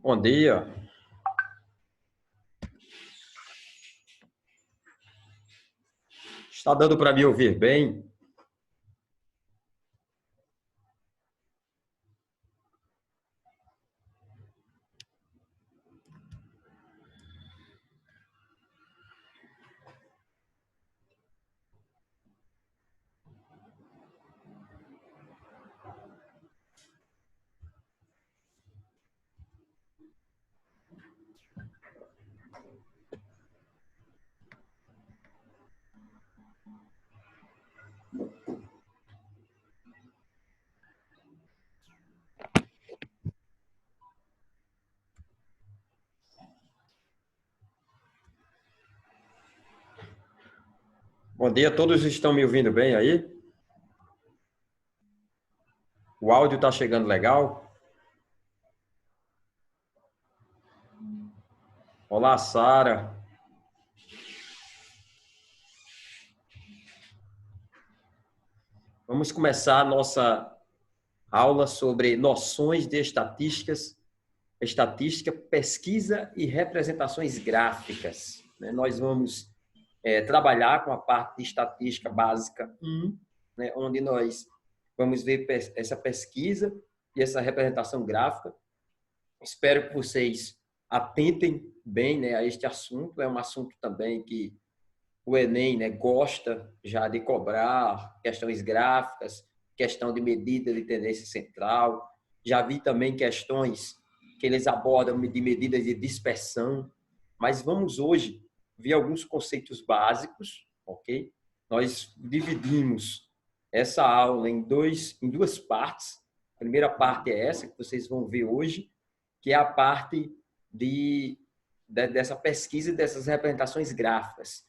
Bom dia. Está dando para me ouvir bem? Bom dia, todos estão me ouvindo bem aí? O áudio está chegando legal? Olá, Sara. Vamos começar a nossa aula sobre noções de estatística, pesquisa e representações gráficas. Nós vamos trabalhar com a parte de estatística básica 1, onde nós vamos ver essa pesquisa e essa representação gráfica. Espero que vocês atentem bem, a este assunto. É um assunto também que o Enem gosta já de cobrar questões gráficas, questão de medida de tendência central. Já vi também questões que eles abordam de medidas de dispersão. Mas vamos hoje ver alguns conceitos básicos, ok? Nós dividimos essa aula em duas partes. A primeira parte é essa que vocês vão ver hoje, que é a parte dessa pesquisa e dessas representações gráficas.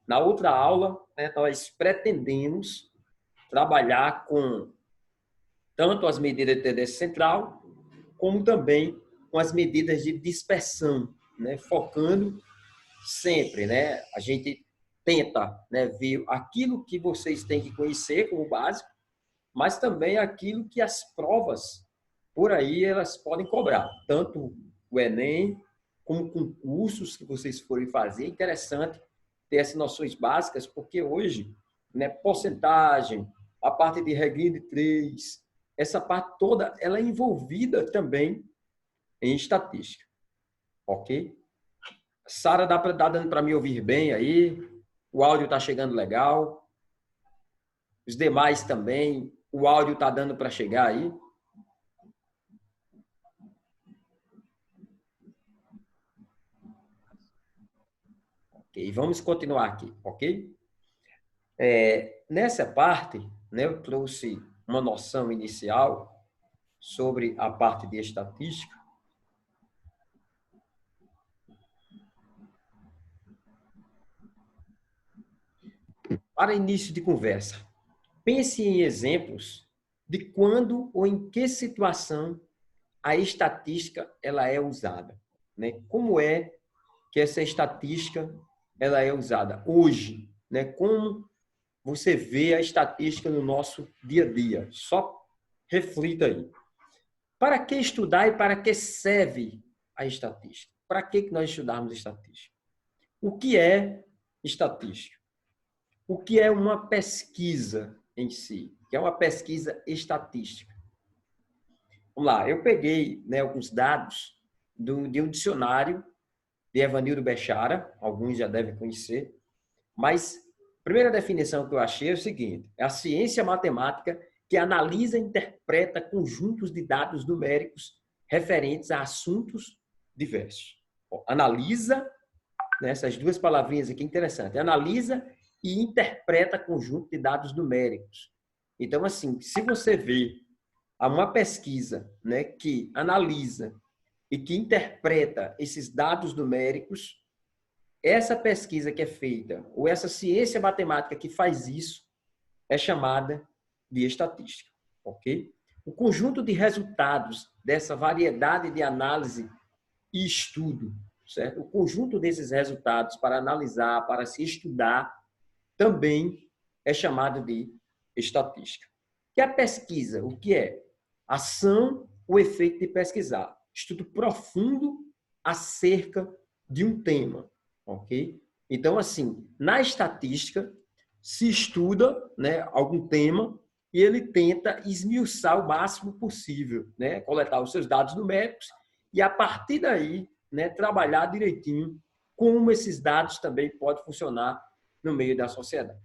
Na outra aula, nós pretendemos trabalhar com tanto as medidas de tendência central, como também com as medidas de dispersão, focando sempre, a gente tenta ver aquilo que vocês têm que conhecer como básico, mas também aquilo que as provas por aí elas podem cobrar, tanto o Enem como concursos que vocês forem fazer. É interessante ter essas noções básicas, porque hoje, porcentagem, a parte de regrinha de 3, essa parte toda, ela é envolvida também em estatística, ok? Sara, tá dando para me ouvir bem aí? O áudio está chegando legal? Os demais também, o áudio está dando para chegar aí? Ok, vamos continuar aqui, ok? Nessa parte, eu trouxe uma noção inicial sobre a parte de estatística. Para início de conversa, pense em exemplos de quando ou em que situação a estatística ela é usada, Como é que essa estatística ela é usada hoje, Como você vê a estatística no nosso dia a dia? Só reflita aí. Para que estudar e para que serve a estatística? Para que nós estudamos estatística? O que é estatística? O que é uma pesquisa em si? Que é uma pesquisa estatística. Vamos lá, eu peguei alguns dados de um dicionário de Evanildo Bechara, alguns já devem conhecer, mas a primeira definição que eu achei é o seguinte: é a ciência matemática que analisa e interpreta conjuntos de dados numéricos referentes a assuntos diversos. Analisa, né, essas duas palavrinhas aqui, interessante. Analisa e interpreta conjunto de dados numéricos. Então, assim, se você vê uma pesquisa, né, que analisa e que interpreta esses dados numéricos, essa pesquisa que é feita, ou essa ciência matemática que faz isso, é chamada de estatística, ok? O conjunto de resultados dessa variedade de análise e estudo, certo? O conjunto desses resultados para analisar, para se estudar, também é chamado de estatística. E a pesquisa, o que é? Ação, o efeito de pesquisar. Estudo profundo acerca de um tema, ok? Então, assim, na estatística, se estuda, né, algum tema e ele tenta esmiuçar o máximo possível, né, coletar os seus dados numéricos e, a partir daí, né, trabalhar direitinho como esses dados também podem funcionar no meio da sociedade.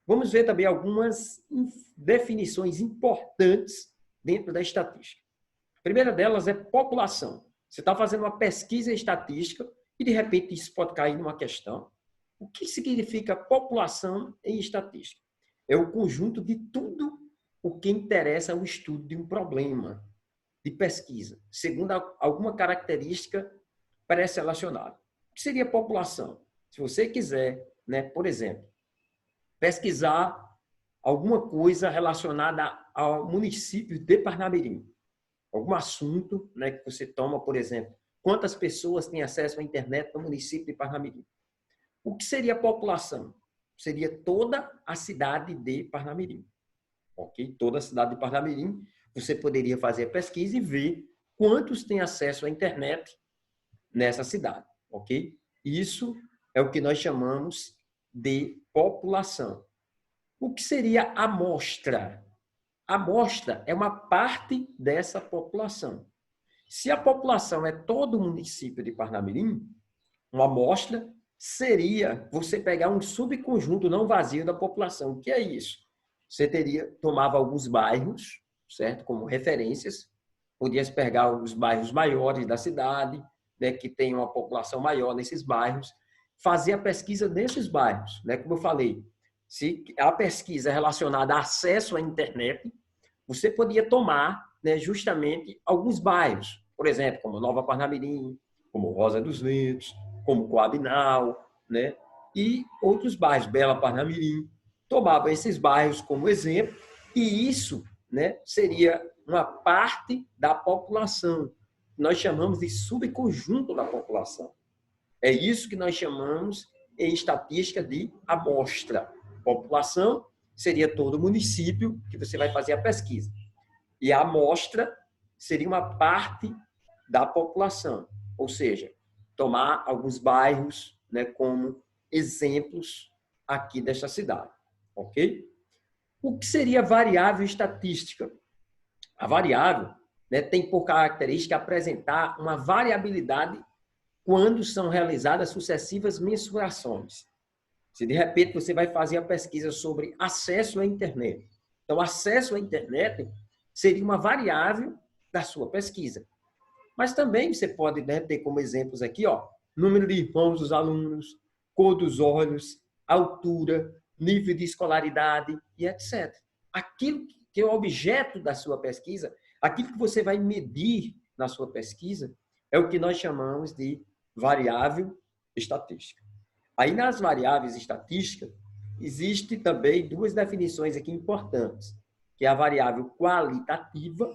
Vamos ver também algumas definições importantes dentro da estatística. A primeira delas é população. Você está fazendo uma pesquisa estatística e, de repente, isso pode cair numa questão. O que significa população em estatística? É o conjunto de tudo o que interessa ao estudo de um problema de pesquisa, segundo alguma característica pré-selecionada. O que seria população? Se você quiser, né, por exemplo, pesquisar alguma coisa relacionada ao município de Parnamirim, algum assunto, né, que você toma, por exemplo, quantas pessoas têm acesso à internet no município de Parnamirim? O que seria a população? Seria toda a cidade de Parnamirim. Ok? Toda a cidade de Parnamirim, você poderia fazer a pesquisa e ver quantos têm acesso à internet nessa cidade. Ok? Isso é o que nós chamamos de população. O que seria a amostra? A amostra é uma parte dessa população. Se a população é todo o município de Parnamirim, uma amostra seria você pegar um subconjunto não vazio da população. O que é isso? Você tomava alguns bairros, certo? Como referências, podia pegar os bairros maiores da cidade, né, que tem uma população maior nesses bairros, fazer a pesquisa nesses bairros, né? Como eu falei, se a pesquisa é relacionada a acesso à internet, você podia tomar, né, justamente alguns bairros, por exemplo, como Nova Parnamirim, como Rosa dos Ventos, como Coabinal, né? E outros bairros, Bela Parnamirim, tomava esses bairros como exemplo, e isso, né, seria uma parte da população. Nós chamamos de subconjunto da população. É isso que nós chamamos em estatística de amostra. População seria todo o município que você vai fazer a pesquisa. E a amostra seria uma parte da população, ou seja, tomar alguns bairros, né, como exemplos aqui desta cidade, ok? O que seria variável estatística? A variável, né, tem por característica apresentar uma variabilidade quando são realizadas sucessivas mensurações. Se de repente você vai fazer a pesquisa sobre acesso à internet, então acesso à internet seria uma variável da sua pesquisa. Mas também você pode, né, ter como exemplos aqui, ó, número de irmãos dos alunos, cor dos olhos, altura, nível de escolaridade e etc. Aquilo que é o objeto da sua pesquisa, aquilo que você vai medir na sua pesquisa, é o que nós chamamos de variável estatística. Aí, nas variáveis estatísticas, existe também duas definições aqui importantes, que é a variável qualitativa,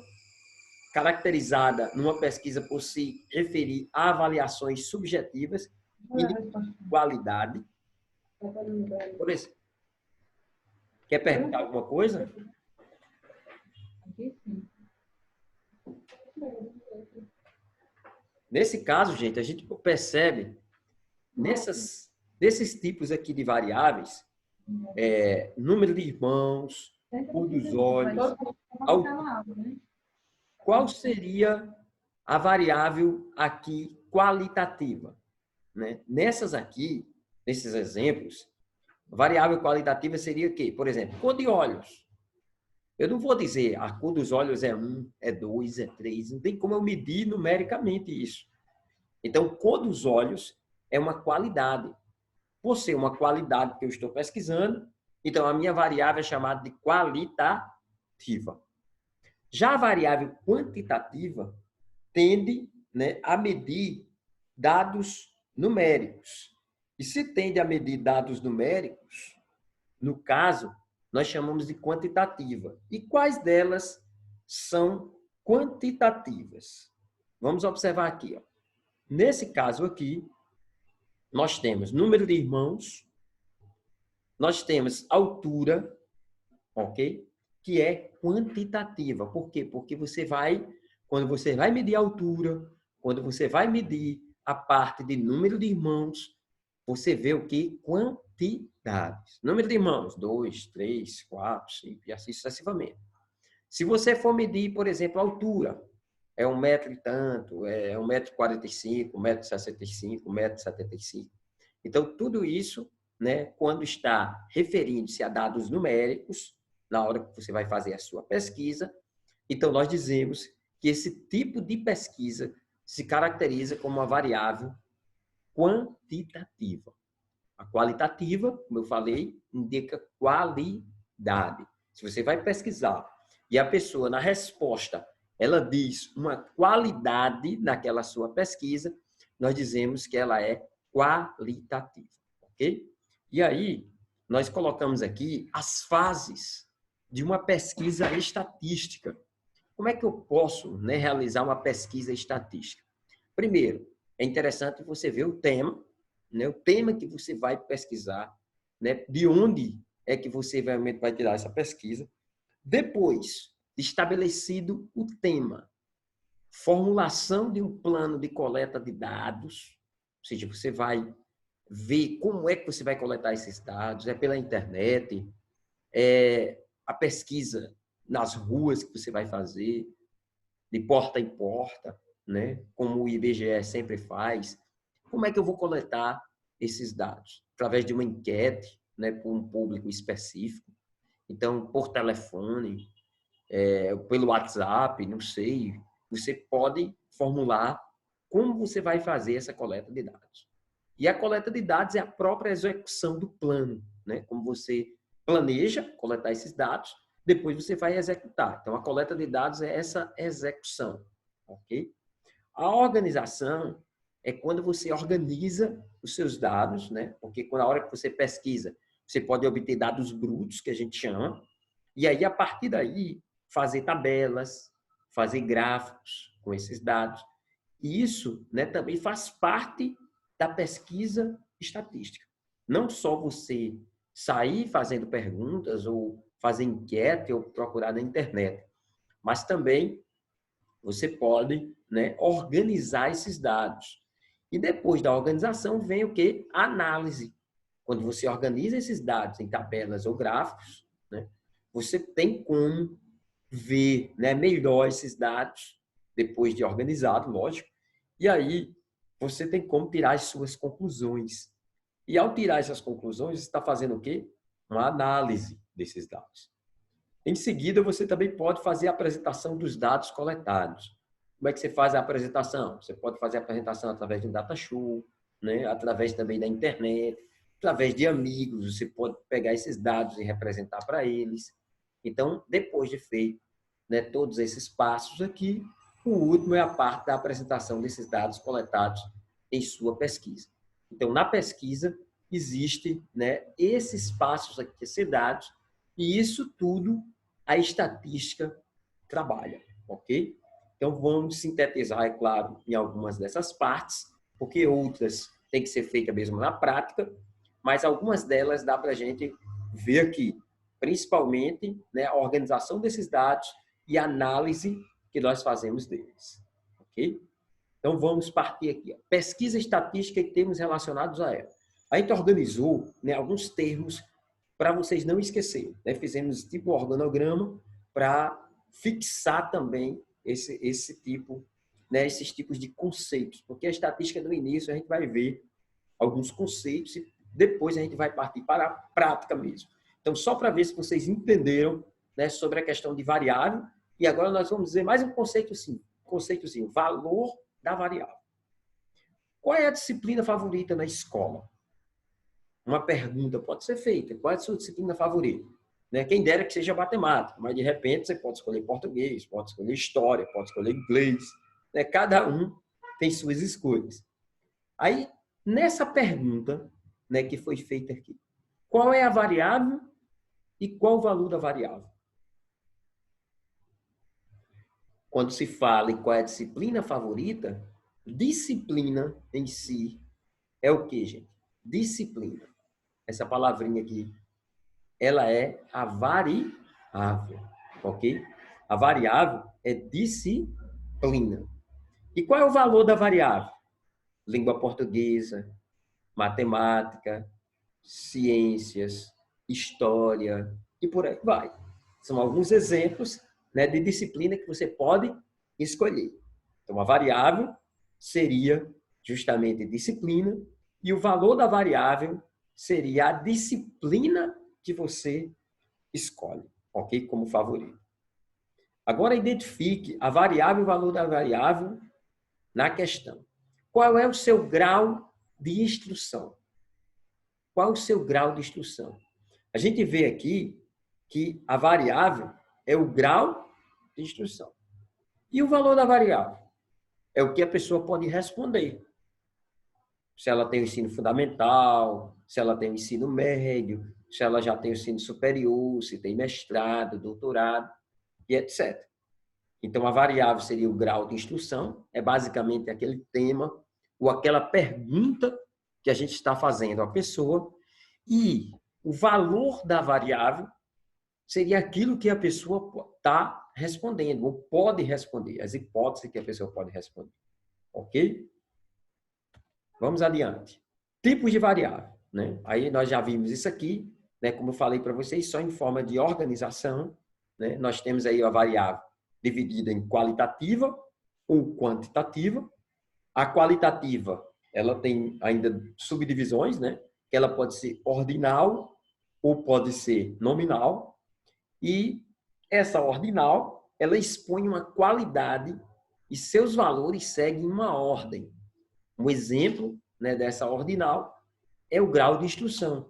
caracterizada numa pesquisa por se referir a avaliações subjetivas e de qualidade. Por exemplo, quer perguntar alguma coisa? Nesse caso, gente, a gente percebe desses tipos aqui de variáveis, número de irmãos, cor dos olhos, qual seria a variável aqui qualitativa, né? Nessas aqui, nesses exemplos, a variável qualitativa seria o quê? Por exemplo, cor de olhos. Eu não vou dizer a cor dos olhos é 1, é 2, é 3, não tem como eu medir numericamente isso. Então, cor dos olhos é uma qualidade. Por ser uma qualidade que eu estou pesquisando, então a minha variável é chamada de qualitativa. Já a variável quantitativa tende, né, a medir dados numéricos. E se tende a medir dados numéricos, no caso, nós chamamos de quantitativa. E quais delas são quantitativas? Vamos observar aqui. Ó. Nesse caso aqui, nós temos número de irmãos, nós temos altura, ok? Que é quantitativa. Por quê? Porque quando você vai medir a altura, quando você vai medir a parte de número de irmãos, você vê o que? Quantidades. Número de irmãos, 2, 3, 4, 5 e assim sucessivamente. Se você for medir, por exemplo, a altura, é 1 metro e tanto, é 1,45 m, 1,65 m, 1,75 m. Então, tudo isso, né, quando está referindo-se a dados numéricos, na hora que você vai fazer a sua pesquisa, então nós dizemos que esse tipo de pesquisa se caracteriza como uma variável quantitativa. A qualitativa, como eu falei, indica qualidade. Se você vai pesquisar e a pessoa, na resposta, ela diz uma qualidade naquela sua pesquisa, nós dizemos que ela é qualitativa, ok? E aí, nós colocamos aqui as fases de uma pesquisa estatística. Como é que eu posso, né, realizar uma pesquisa estatística? Primeiro, é interessante você ver o tema, né, o tema que você vai pesquisar, né, de onde é que você realmente vai tirar essa pesquisa. Depois, estabelecido o tema, formulação de um plano de coleta de dados, ou seja, você vai ver como é que você vai coletar esses dados, é pela internet, é a pesquisa nas ruas que você vai fazer, de porta em porta, né? Como o IBGE sempre faz. Como é que eu vou coletar esses dados? Através de uma enquete, né, para um público específico. Então, por telefone, pelo WhatsApp, não sei. Você pode formular como você vai fazer essa coleta de dados. E a coleta de dados é a própria execução do plano, né? Como você planeja coletar esses dados, depois você vai executar. Então, a coleta de dados é essa execução, ok? A organização é quando você organiza os seus dados, né? Porque na hora que você pesquisa, você pode obter dados brutos, que a gente chama, e aí, a partir daí, fazer tabelas, fazer gráficos com esses dados. E isso, né, também faz parte da pesquisa estatística. Não só você sair fazendo perguntas ou fazer enquete ou procurar na internet, mas também você pode, né, organizar esses dados. E depois da organização vem o quê? A análise. Quando você organiza esses dados em tabelas ou gráficos, né, você tem como ver, né, melhor esses dados depois de organizado, lógico. E aí você tem como tirar as suas conclusões. E ao tirar essas conclusões, você está fazendo o quê? Uma análise desses dados. Em seguida, você também pode fazer a apresentação dos dados coletados. Como é que você faz a apresentação? Você pode fazer a apresentação através de um data show, né? Através também da internet, através de amigos, você pode pegar esses dados e representar para eles. Então, depois de feito, né, todos esses passos aqui, o último é a parte da apresentação desses dados coletados em sua pesquisa. Então, na pesquisa, existe, né, esses passos aqui a ser dados, e isso tudo a estatística trabalha, ok? Então, vamos sintetizar, é claro, em algumas dessas partes, porque outras têm que ser feitas mesmo na prática, mas algumas delas dá para a gente ver aqui, principalmente, né, a organização desses dados e a análise que nós fazemos deles, ok? Então, vamos partir aqui. Ó. Pesquisa estatística e termos relacionados a ela. A gente organizou, né, alguns termos para vocês não esquecerem. Né? Fizemos tipo um organograma para fixar também esse tipo, né, esses tipos de conceitos. Porque a estatística, no início, a gente vai ver alguns conceitos e depois a gente vai partir para a prática mesmo. Então, só para ver se vocês entenderam, né, sobre a questão de variável. E agora nós vamos dizer mais um conceitozinho, valor da variável. qual é a disciplina favorita na escola? Uma pergunta pode ser feita. Qual é a sua disciplina favorita? Né? Quem dera que seja matemática, mas de repente você pode escolher português, pode escolher história, pode escolher inglês. Né? Cada um tem suas escolhas. Aí, nessa pergunta, né, que foi feita aqui, qual é a variável e qual o valor da variável? Quando se fala em qual é a disciplina favorita, disciplina em si é o que, gente? Disciplina. Essa palavrinha aqui, ela é a variável, ok? A variável é disciplina. E qual é o valor da variável? Língua portuguesa, matemática, ciências, história e por aí vai. São alguns exemplos, né, de disciplina que você pode escolher. Então, a variável seria justamente disciplina e o valor da variável seria a disciplina que você escolhe, ok? Como favorito. Agora, identifique a variável e o valor da variável na questão. Qual é o seu grau de instrução? Qual o seu grau de instrução? A gente vê aqui que a variável é o grau de instrução. E o valor da variável? É o que a pessoa pode responder. Se ela tem o ensino fundamental, se ela tem o ensino médio, se ela já tem o ensino superior, se tem mestrado, doutorado e etc. Então, a variável seria o grau de instrução, é basicamente aquele tema ou aquela pergunta que a gente está fazendo à pessoa, e o valor da variável seria aquilo que a pessoa está respondendo, ou pode responder, as hipóteses que a pessoa pode responder. Ok? Vamos adiante. Tipos de variável. Né? Aí nós já vimos isso aqui, né? Como eu falei para vocês, só em forma de organização. Né? Nós temos aí a variável dividida em qualitativa ou quantitativa. A qualitativa, ela tem ainda subdivisões, né? Que ela pode ser ordinal ou pode ser nominal. E essa ordinal, ela expõe uma qualidade e seus valores seguem uma ordem. Um exemplo, né, dessa ordinal é o grau de instrução,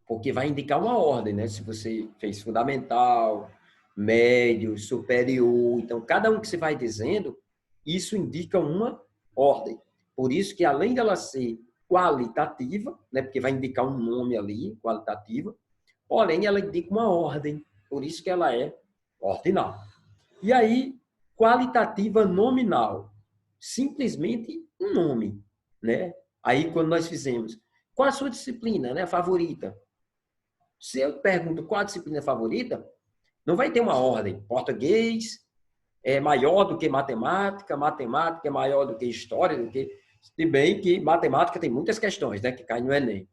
porque vai indicar uma ordem, né? Se você fez fundamental, médio, superior, então cada um que você vai dizendo, isso indica uma ordem. Por isso que além dela ser qualitativa, né, porque vai indicar um nome ali, qualitativa, porém ela indica uma ordem, por isso que ela é ordinal. E aí, qualitativa nominal, simplesmente um nome, né? Aí quando nós fizemos, qual a sua disciplina, né, favorita? Se eu pergunto qual a disciplina favorita, não vai ter uma ordem. Português é maior do que matemática, matemática é maior do que história, do que... Se bem que matemática tem muitas questões, né, que caem no Enem.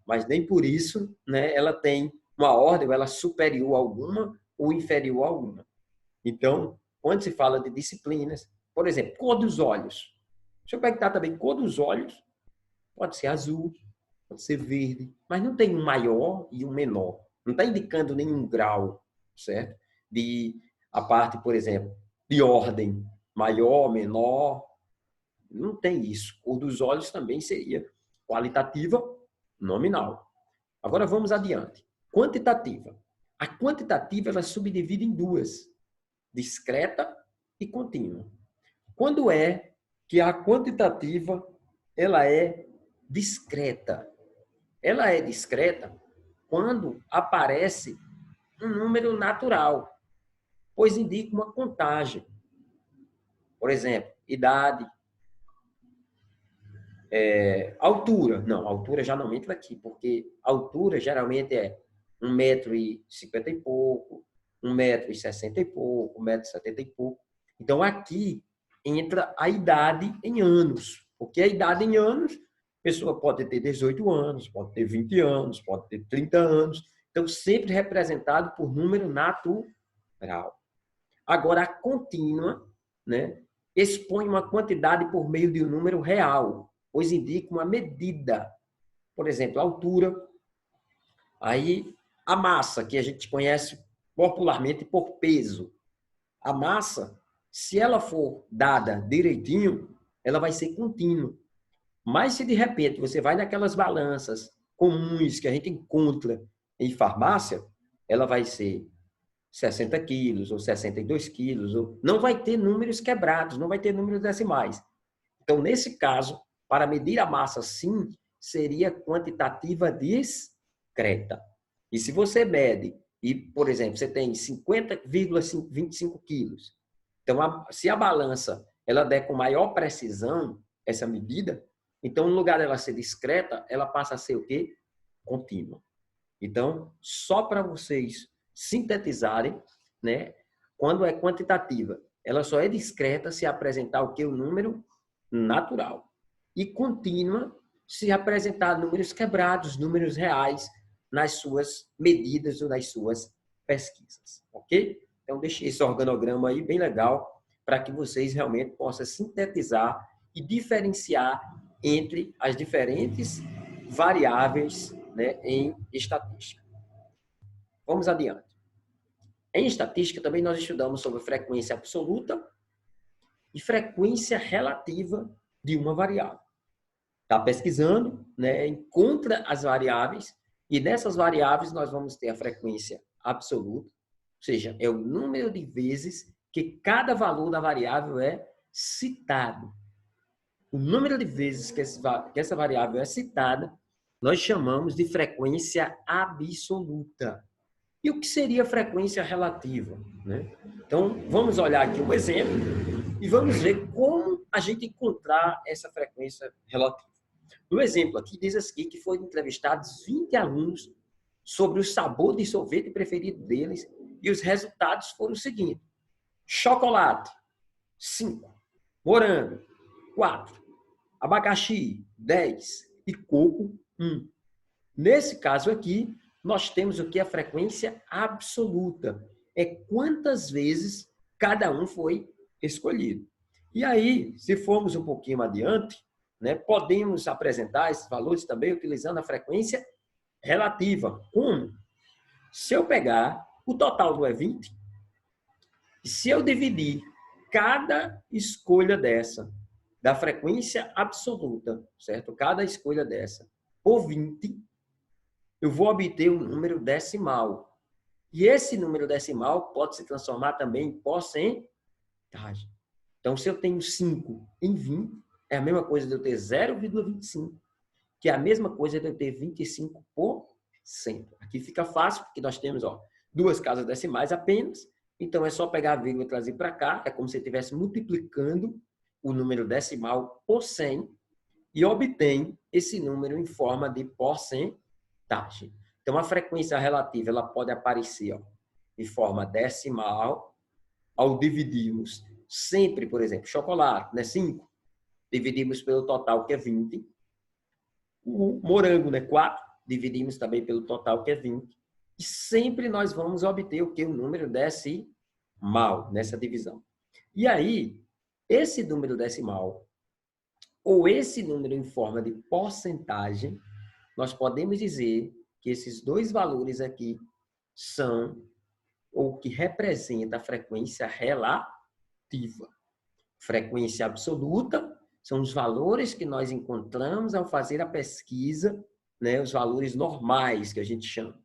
Mas nem por isso, né, ela tem uma ordem, ou ela é superior a alguma ou inferior a alguma. Então, quando se fala de disciplinas, por exemplo, cor dos olhos. Deixa eu perguntar também, cor dos olhos pode ser azul, pode ser verde, mas não tem um maior e um menor. Não está indicando nenhum grau, certo? De a parte, por exemplo, de ordem, maior, menor, não tem isso. Cor dos olhos também seria qualitativa, nominal. Agora vamos adiante. Quantitativa. A quantitativa ela subdivide em duas: discreta e contínua. Quando é que a quantitativa ela é discreta? Ela é discreta quando aparece um número natural, pois indica uma contagem. Por exemplo, idade, altura. Não, altura já não entra aqui, porque altura geralmente é 1,50 m e pouco, 1,60 m e pouco, 1,70 m e pouco. Então, aqui entra a idade em anos, porque a idade em anos, a pessoa pode ter 18 anos, pode ter 20 anos, pode ter 30 anos. Então, sempre representado por número natural. Agora, a contínua, né, expõe uma quantidade por meio de um número real, pois indica uma medida. Por exemplo, a altura. Aí, a massa, que a gente conhece popularmente por peso. A massa, se ela for dada direitinho, ela vai ser contínua. Mas se de repente você vai naquelas balanças comuns que a gente encontra em farmácia, ela vai ser 60 quilos ou 62 quilos, ou não vai ter números quebrados, não vai ter números decimais. Então, nesse caso, para medir a massa, sim, seria quantitativa discreta. E se você mede, e, por exemplo, você tem 50,25 quilos, então, se a balança ela der com maior precisão essa medida, então, no lugar dela ser discreta, ela passa a ser o quê? Contínua. Então, só para vocês sintetizarem, né? Quando é quantitativa, ela só é discreta se apresentar o que? O número natural. E contínua se apresentar números quebrados, números reais, nas suas medidas ou nas suas pesquisas. Ok? Então, deixei esse organograma aí bem legal para que vocês realmente possam sintetizar e diferenciar entre as diferentes variáveis, né, em estatística. Vamos adiante. Em estatística, também nós estudamos sobre frequência absoluta e frequência relativa de uma variável. Está pesquisando, né, encontra as variáveis, e nessas variáveis nós vamos ter a frequência absoluta, ou seja, é o número de vezes que cada valor da variável é citado. O número de vezes que essa variável é citada, nós chamamos de frequência absoluta. E o que seria frequência relativa, né? Então, vamos olhar aqui um exemplo e vamos ver como a gente encontrar essa frequência relativa. No exemplo aqui, diz assim que foram entrevistados 20 alunos sobre o sabor de sorvete preferido deles e os resultados foram o seguinte: chocolate, 5, morango, 4, abacaxi, 10 e coco, 1. Nesse caso aqui, nós temos o que? A frequência absoluta. É quantas vezes cada um foi escolhido. E aí, se formos um pouquinho adiante, né, podemos apresentar esses valores também utilizando a frequência relativa. Como? Se eu pegar, o total não é 20, e se eu dividir cada escolha dessa, da frequência absoluta, certo? Cada escolha dessa, por 20, eu vou obter um número decimal. E esse número decimal pode se transformar também em porcentagem. Então, se eu tenho 5 em 20, é a mesma coisa de eu ter 0,25, que é a mesma coisa de eu ter 25%. Aqui fica fácil, porque nós temos duas casas decimais apenas. Então, é só pegar a vírgula e trazer para cá. É como se eu estivesse multiplicando o número decimal por 100 e obtém esse número em forma de porcentagem. Então, a frequência relativa ela pode aparecer de forma decimal, ao dividirmos sempre, por exemplo, chocolate, né, 5, dividimos pelo total, que é 20. O morango, né, 4, dividimos também pelo total, que é 20. E sempre nós vamos obter o que? O número decimal nessa divisão. E aí, esse número decimal, ou esse número em forma de porcentagem, nós podemos dizer que esses dois valores aqui são ou que representa a frequência relativa. Frequência absoluta são os valores que nós encontramos ao fazer a pesquisa, né, os valores normais que a gente chama.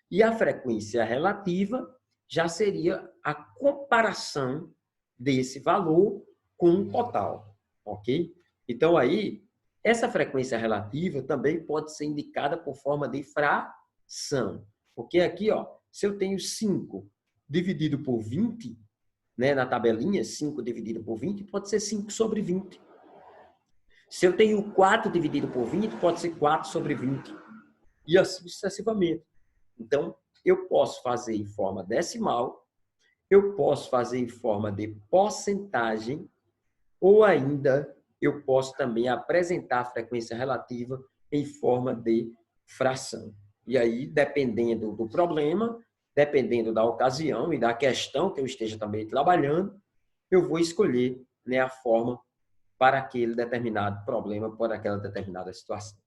E a frequência relativa já seria a comparação desse valor com o total, ok? Então aí, essa frequência relativa também pode ser indicada por forma de fração, porque aqui, se eu tenho 5 dividido por 20, né, na tabelinha, 5 dividido por 20, pode ser 5 sobre 20. Se eu tenho 4 dividido por 20, pode ser 4 sobre 20. E assim sucessivamente. Então, eu posso fazer em forma decimal, eu posso fazer em forma de porcentagem, ou ainda eu posso também apresentar a frequência relativa em forma de fração. E aí, dependendo do problema, dependendo da ocasião e da questão que eu esteja também trabalhando, eu vou escolher, né, a forma para aquele determinado problema, para aquela determinada situação.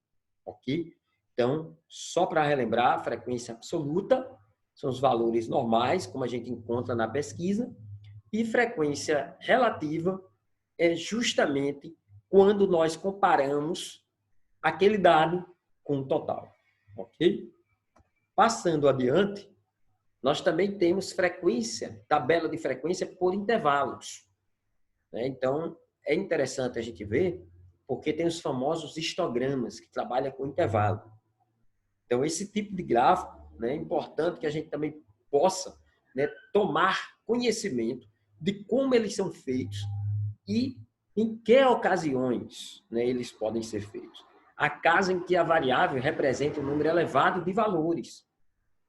Ok? Então, só para relembrar, a frequência absoluta são os valores normais, como a gente encontra na pesquisa, e frequência relativa é justamente quando nós comparamos aquele dado com o total. Ok? Passando adiante, nós também temos frequência, tabela de frequência por intervalos. Então, é interessante a gente ver, porque tem os famosos histogramas, que trabalham com intervalo. Então, esse tipo de gráfico, é importante que a gente também possa tomar conhecimento de como eles são feitos e em que ocasiões eles podem ser feitos. Há casos em que a variável representa um número elevado de valores.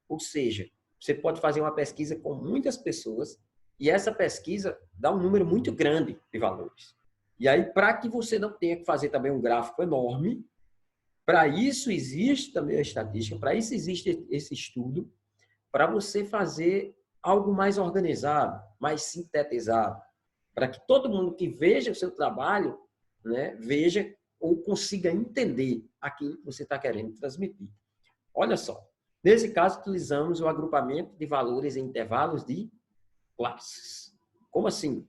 Ou seja, você pode fazer uma pesquisa com muitas pessoas e essa pesquisa dá um número muito grande de valores. E aí, para que você não tenha que fazer também um gráfico enorme, para isso existe também a estatística, para isso existe esse estudo, para você fazer algo mais organizado, mais sintetizado, para que todo mundo que veja o seu trabalho, veja ou consiga entender aquilo que você está querendo transmitir. Olha só, nesse caso, utilizamos o agrupamento de valores em intervalos de classes. Como assim?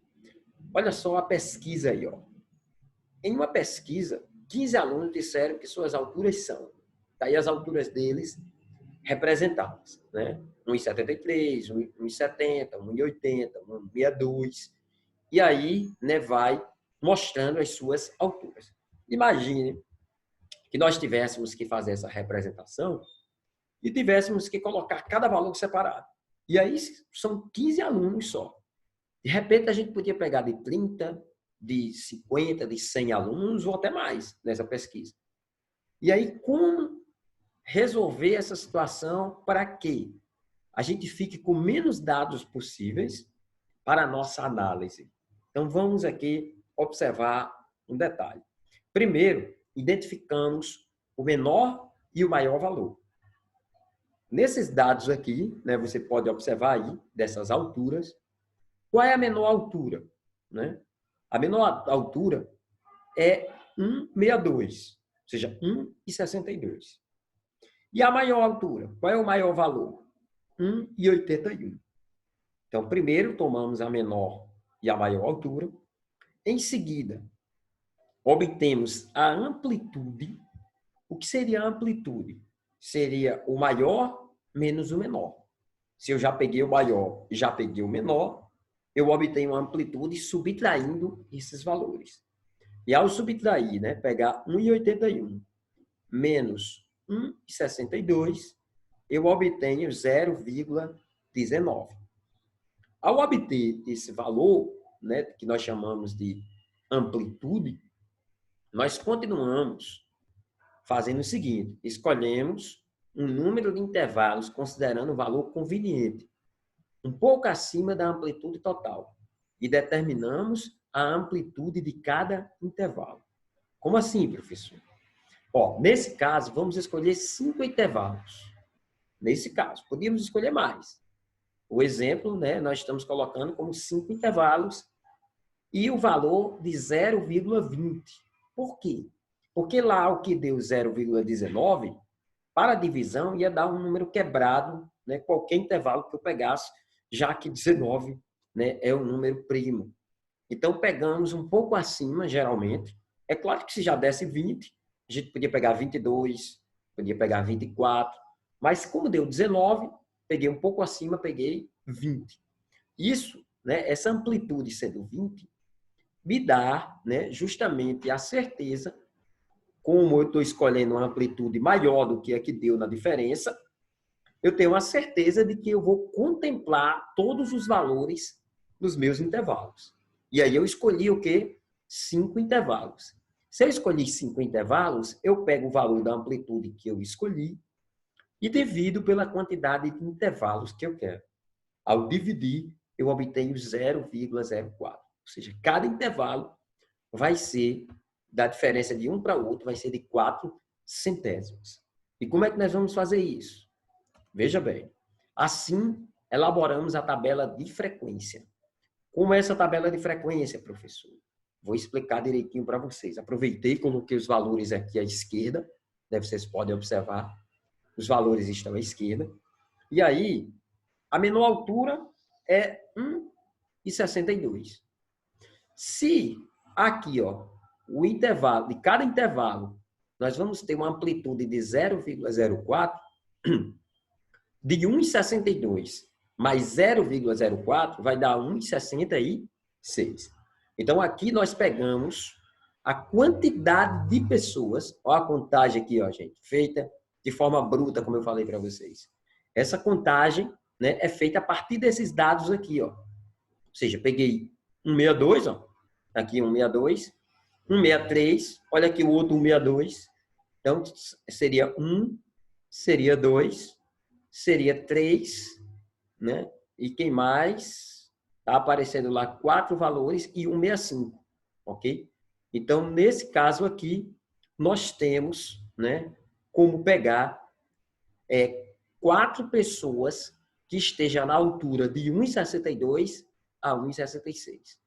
Olha só a pesquisa aí. Ó. Em uma pesquisa, 15 alunos disseram que suas alturas são. Daí as alturas deles representadas. 1,73, 1,70, 1,80, 1,62. E aí vai mostrando as suas alturas. Imagine que nós tivéssemos que fazer essa representação e tivéssemos que colocar cada valor separado. E aí são 15 alunos só. De repente, a gente podia pegar de 30, de 50, de 100 alunos ou até mais nessa pesquisa. E aí, como resolver essa situação para que a gente fique com menos dados possíveis para a nossa análise? Então, vamos aqui observar um detalhe. Primeiro, identificamos o menor e o maior valor. Nesses dados aqui, você pode observar aí, dessas alturas, qual é a menor altura? A menor altura é 1,62, ou seja, 1,62. E a maior altura? Qual é o maior valor? 1,81. Então, primeiro tomamos a menor e a maior altura. Em seguida, obtemos a amplitude. O que seria a amplitude? Seria o maior menos o menor. Se eu já peguei o maior e já peguei o menor, eu obtenho a amplitude subtraindo esses valores. E ao subtrair, pegar 1,81 menos 1,62, eu obtenho 0,19. Ao obter esse valor, que nós chamamos de amplitude, nós continuamos fazendo o seguinte: escolhemos um número de intervalos considerando o valor conveniente, um pouco acima da amplitude total, e determinamos a amplitude de cada intervalo. Como assim, professor? Nesse caso, vamos escolher 5 intervalos. Nesse caso, podíamos escolher mais. O exemplo, nós estamos colocando como 5 intervalos e o valor de 0,20. Por quê? Porque lá o que deu 0,19, para a divisão ia dar um número quebrado, qualquer intervalo que eu pegasse, já que 19 é um número primo. Então, pegamos um pouco acima, geralmente. É claro que se já desse 20, a gente podia pegar 22, podia pegar 24, mas como deu 19, peguei um pouco acima, peguei 20. Isso, essa amplitude sendo 20, me dá justamente a certeza, como eu estou escolhendo uma amplitude maior do que a que deu na diferença, eu tenho a certeza de que eu vou contemplar todos os valores dos meus intervalos. E aí eu escolhi o quê? 5 intervalos. Se eu escolhi 5 intervalos, eu pego o valor da amplitude que eu escolhi e divido pela quantidade de intervalos que eu quero. Ao dividir, eu obtenho 0,04. Ou seja, cada intervalo vai ser, da diferença de um para o outro, vai ser de 4 centésimos. E como é que nós vamos fazer isso? Veja bem, assim elaboramos a tabela de frequência. Como é essa tabela de frequência, professor? Vou explicar direitinho para vocês. Aproveitei e coloquei os valores aqui à esquerda. Vocês podem observar. Os valores estão à esquerda. E aí, a menor altura é 1,62. Se aqui, o intervalo, de cada intervalo, nós vamos ter uma amplitude de 0,04 de 1,62 mais 0,04 vai dar 1,66. Então, aqui nós pegamos a quantidade de pessoas, ó a contagem aqui, ó, gente, feita de forma bruta, como eu falei para vocês. Essa contagem, né, é feita a partir desses dados aqui, ó. Ou seja, peguei 162, ó, aqui 162, 163, olha aqui o outro 162. Então, seria 1, seria 2, seria 3, né? E quem mais? Está aparecendo lá 4 valores e 165, ok? Então, nesse caso aqui, nós temos, né, como pegar 4 pessoas que estejam na altura de 1,62 a 1,66.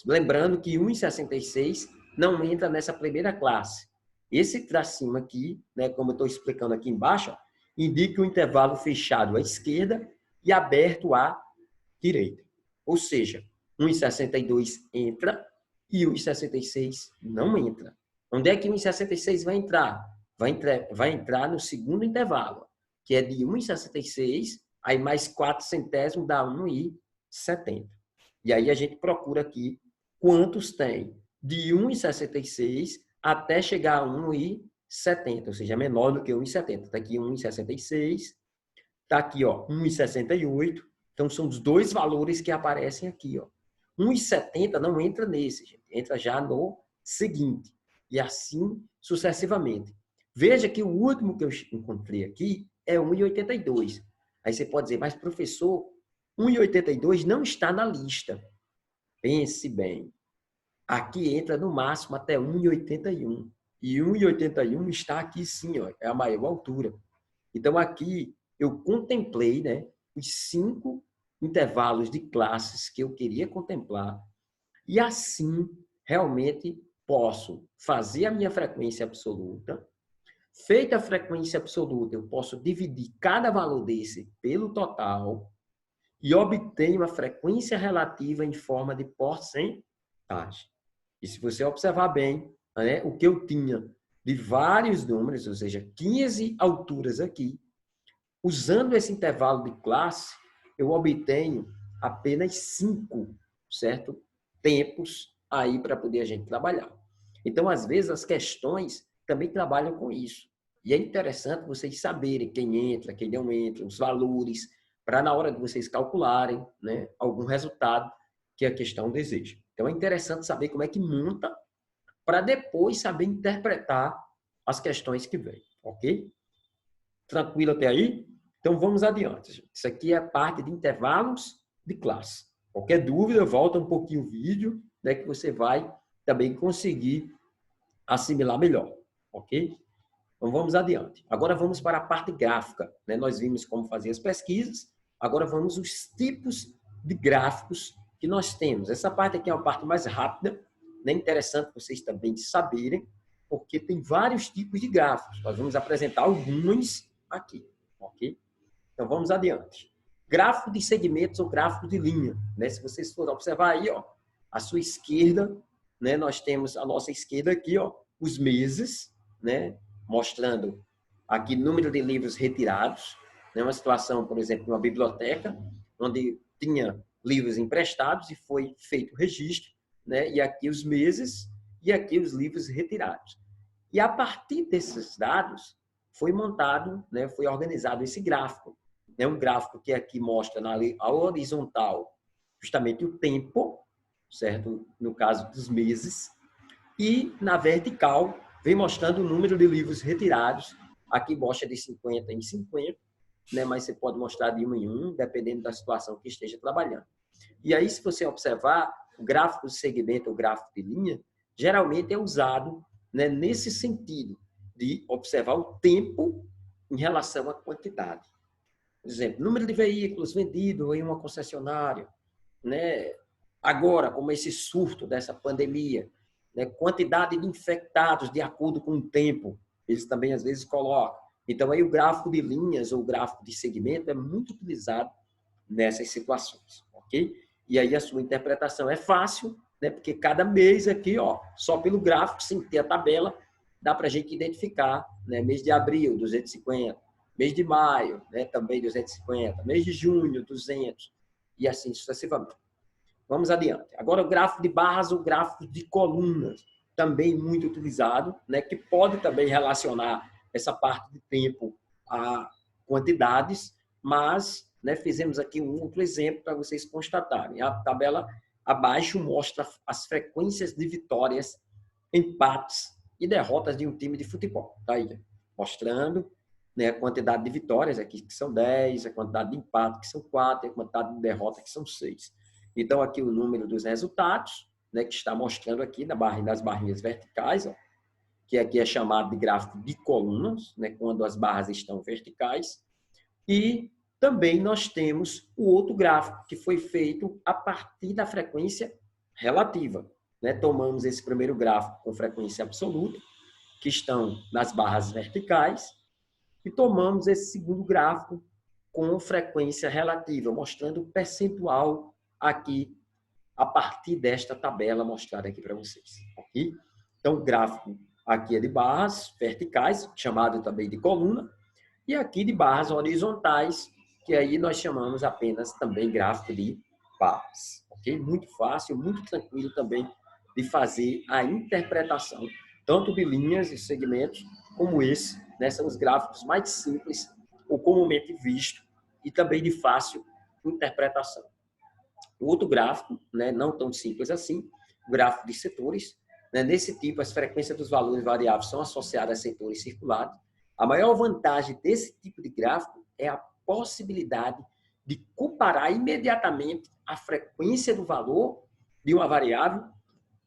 Lembrando que 1,66 não entra nessa primeira classe. Esse tracinho aqui, né, como eu estou explicando aqui embaixo, ó, indica o intervalo fechado à esquerda e aberto à direita. Ou seja, 1,62 entra e 1,66 não entra. Onde é que 1,66 vai entrar? Vai entrar no segundo intervalo, que é de 1,66, aí mais 4 centésimos dá 1,70. E aí a gente procura aqui quantos tem de 1,66 até chegar a 1,70, ou seja, menor do que 1,70. Está aqui 1,66, está aqui, ó, 1,68. Então, são os dois valores que aparecem aqui, ó. 1,70 não entra nesse, gente. Entra já no seguinte. E assim sucessivamente. Veja que o último que eu encontrei aqui é 1,82. Aí você pode dizer, mas professor, 1,82 não está na lista. Pense bem. Aqui entra no máximo até 1,81. E 1,81 está aqui sim, ó, é a maior altura. Então, aqui eu contemplei, né, os 5 intervalos de classes que eu queria contemplar e assim realmente posso fazer a minha frequência absoluta. Feita a frequência absoluta, eu posso dividir cada valor desse pelo total e obtenho a frequência relativa em forma de porcentagem. E se você observar bem, né, o que eu tinha de vários números, ou seja, 15 alturas aqui, usando esse intervalo de classe, eu obtenho apenas 5, certo? Tempos aí para poder a gente trabalhar. Então, às vezes, as questões também trabalham com isso. E é interessante vocês saberem quem entra, quem não entra, os valores, para na hora de vocês calcularem, né, algum resultado que a questão deseja. Então, é interessante saber como é que monta para depois saber interpretar as questões que vêm, ok? Tranquilo até aí? Então, vamos adiante. Isso aqui é a parte de intervalos de classe. Qualquer dúvida, volta um pouquinho o vídeo, né, que você vai também conseguir assimilar melhor, ok? Então, vamos adiante. Agora, vamos para a parte gráfica, né? Nós vimos como fazer as pesquisas, agora vamos aos tipos de gráficos que nós temos. Essa parte aqui é uma parte mais rápida, né? Interessante vocês também saberem, porque tem vários tipos de gráficos. Nós vamos apresentar alguns aqui, ok? Então, vamos adiante. Gráfico de segmentos ou gráfico de linha, né? Se vocês forem observar aí, ó, à sua esquerda, né? Nós temos a nossa esquerda aqui, ó, os meses, né? Mostrando aqui número de livros retirados, né? Uma situação, por exemplo, uma biblioteca, onde tinha livros emprestados e foi feito o registro, né? E aqui os meses e aqui os livros retirados. E a partir desses dados foi montado, né? Foi organizado esse gráfico. É um gráfico que aqui mostra na horizontal justamente o tempo, certo? No caso dos meses, e na vertical vem mostrando o número de livros retirados. Aqui mostra de 50 em 50, né? Mas você pode mostrar de 1 em 1, dependendo da situação que esteja trabalhando. E aí, se você observar, o gráfico de segmento, o gráfico de linha, geralmente é usado, né, nesse sentido de observar o tempo em relação à quantidade. Por exemplo, número de veículos vendidos em uma concessionária, né? Agora, como esse surto dessa pandemia, né? Quantidade de infectados de acordo com o tempo, eles também às vezes colocam. Então, aí o gráfico de linhas ou gráfico de segmento é muito utilizado nessas situações, ok? E aí a sua interpretação é fácil, né? Porque cada mês aqui, ó, só pelo gráfico, sem ter a tabela, dá para a gente identificar, né? Mês de abril, 250, mês de maio, né? Também 250, mês de junho, 200, e assim sucessivamente. Vamos adiante. Agora, o gráfico de barras, o gráfico de colunas, também muito utilizado, né? Que pode também relacionar essa parte de tempo a quantidades, mas, né, fizemos aqui um outro exemplo para vocês constatarem. A tabela abaixo mostra as frequências de vitórias, empates e derrotas de um time de futebol. Tá aí, mostrando, né, a quantidade de vitórias aqui, que são 10, a quantidade de empate, que são 4, e a quantidade de derrota, que são 6. Então, aqui o número dos resultados, né, que está mostrando aqui nas barrinhas verticais, ó, que aqui é chamado de gráfico de colunas, né, quando as barras estão verticais. E também nós temos o outro gráfico, que foi feito a partir da frequência relativa. Né? Tomamos esse primeiro gráfico com frequência absoluta, que estão nas barras verticais, e tomamos esse segundo gráfico com frequência relativa, mostrando o percentual aqui, a partir desta tabela mostrada aqui para vocês. Okay? Então, o gráfico aqui é de barras verticais, chamado também de coluna, e aqui de barras horizontais, que aí nós chamamos apenas também gráfico de barras. Ok? Muito fácil, muito tranquilo também de fazer a interpretação, tanto de linhas e segmentos, como esse, né? São os gráficos mais simples, ou comumente visto, e também de fácil interpretação. O outro gráfico, né, não tão simples assim, o gráfico de setores. Né? Nesse tipo, as frequências dos valores variáveis são associadas a setores circulares. A maior vantagem desse tipo de gráfico é a possibilidade de comparar imediatamente a frequência do valor de uma variável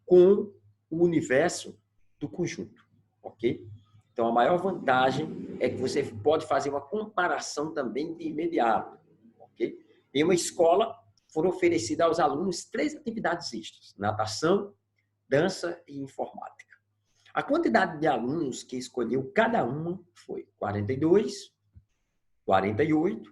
com o universo do conjunto. Ok? Então, a maior vantagem é que você pode fazer uma comparação também de imediato. Ok? Em uma escola, foram oferecidas aos alunos 3 atividades extras: natação, dança e informática. A quantidade de alunos que escolheu cada uma foi 42, 48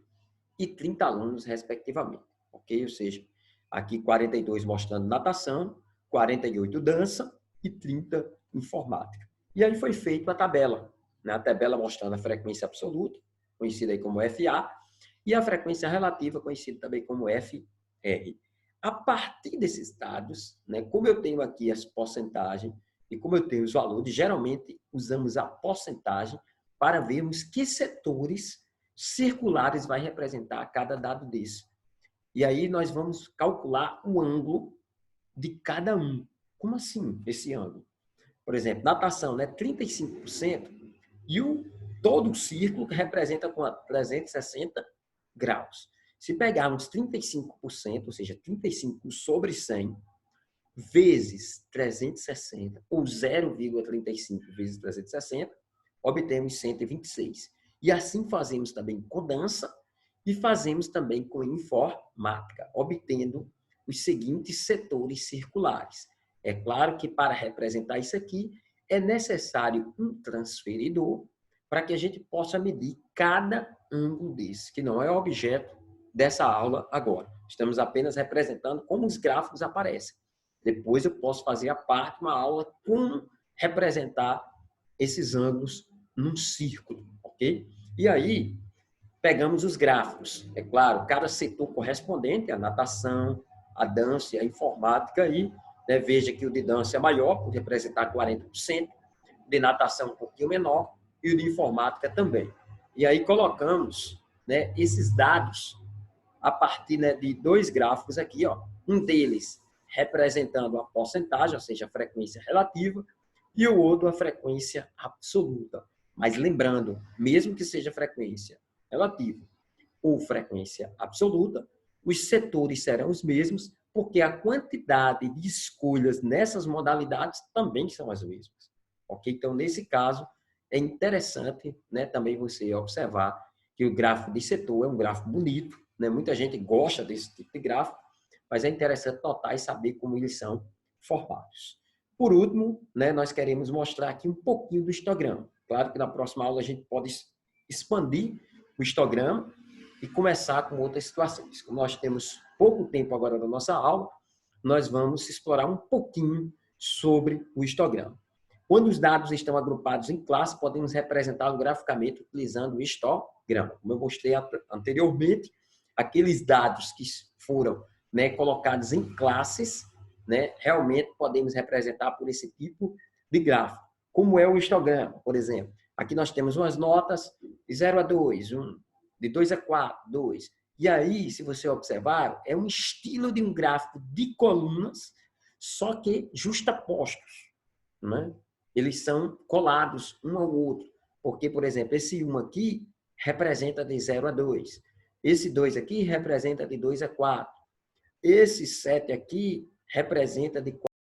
e 30 alunos, respectivamente. Ok? Ou seja, aqui 42 mostrando natação, 48 dança e 30 informática. E aí foi feita a tabela, né? A tabela mostrando a frequência absoluta, conhecida aí como FA, e a frequência relativa, conhecida também como FR. A partir desses dados, né, como eu tenho aqui as porcentagens e como eu tenho os valores, geralmente usamos a porcentagem para vermos que setores circulares vai representar cada dado desse. E aí nós vamos calcular o ângulo de cada um. Como assim esse ângulo? Por exemplo, natação, né, 35%, e todo o círculo representa com 360 graus. Se pegarmos 35%, ou seja, 35 sobre 100, vezes 360, ou 0,35 vezes 360, obtemos 126. E assim fazemos também com dança e fazemos também com informática, obtendo os seguintes setores circulares. É claro que para representar isso aqui, é necessário um transferidor para que a gente possa medir cada ângulo desse, que não é objeto dessa aula agora. Estamos apenas representando como os gráficos aparecem. Depois eu posso fazer a parte, uma aula, como representar esses ângulos num círculo, ok? E aí, pegamos os gráficos. É claro, cada setor correspondente, a natação, a dança e a informática aí, né? Veja que o de dança é maior, por representar 40%, o de natação um pouquinho menor e o de informática também. E aí colocamos, né, esses dados a partir, né, de 2 gráficos aqui, ó, um deles representando a porcentagem, ou seja, a frequência relativa, e o outro a frequência absoluta. Mas lembrando, mesmo que seja frequência relativa ou frequência absoluta, os setores serão os mesmos, porque a quantidade de escolhas nessas modalidades também são as mesmas. Ok? Então, nesse caso, é interessante, né, também você observar que o gráfico de setor é um gráfico bonito, né? Muita gente gosta desse tipo de gráfico, mas é interessante notar e saber como eles são formados. Por último, né, nós queremos mostrar aqui um pouquinho do histograma. Claro que na próxima aula a gente pode expandir o histograma e começar com outras situações. Como nós temos pouco tempo agora na nossa aula, nós vamos explorar um pouquinho sobre o histograma. Quando os dados estão agrupados em classe, podemos representá-lo graficamente utilizando o histograma. Como eu mostrei anteriormente, aqueles dados que foram, né, colocados em classes, né, realmente podemos representar por esse tipo de gráfico. Como é o histograma, por exemplo. Aqui nós temos umas notas de 0 a 2, de 2 a 4, 2. E aí, se você observar, é um estilo de um gráfico de colunas, só que justapostos, né? Eles são colados um ao outro. Porque, por exemplo, esse 1 aqui representa de 0 a 2. Esse 2 aqui representa de 2 a 4. Esse 7 aqui representa de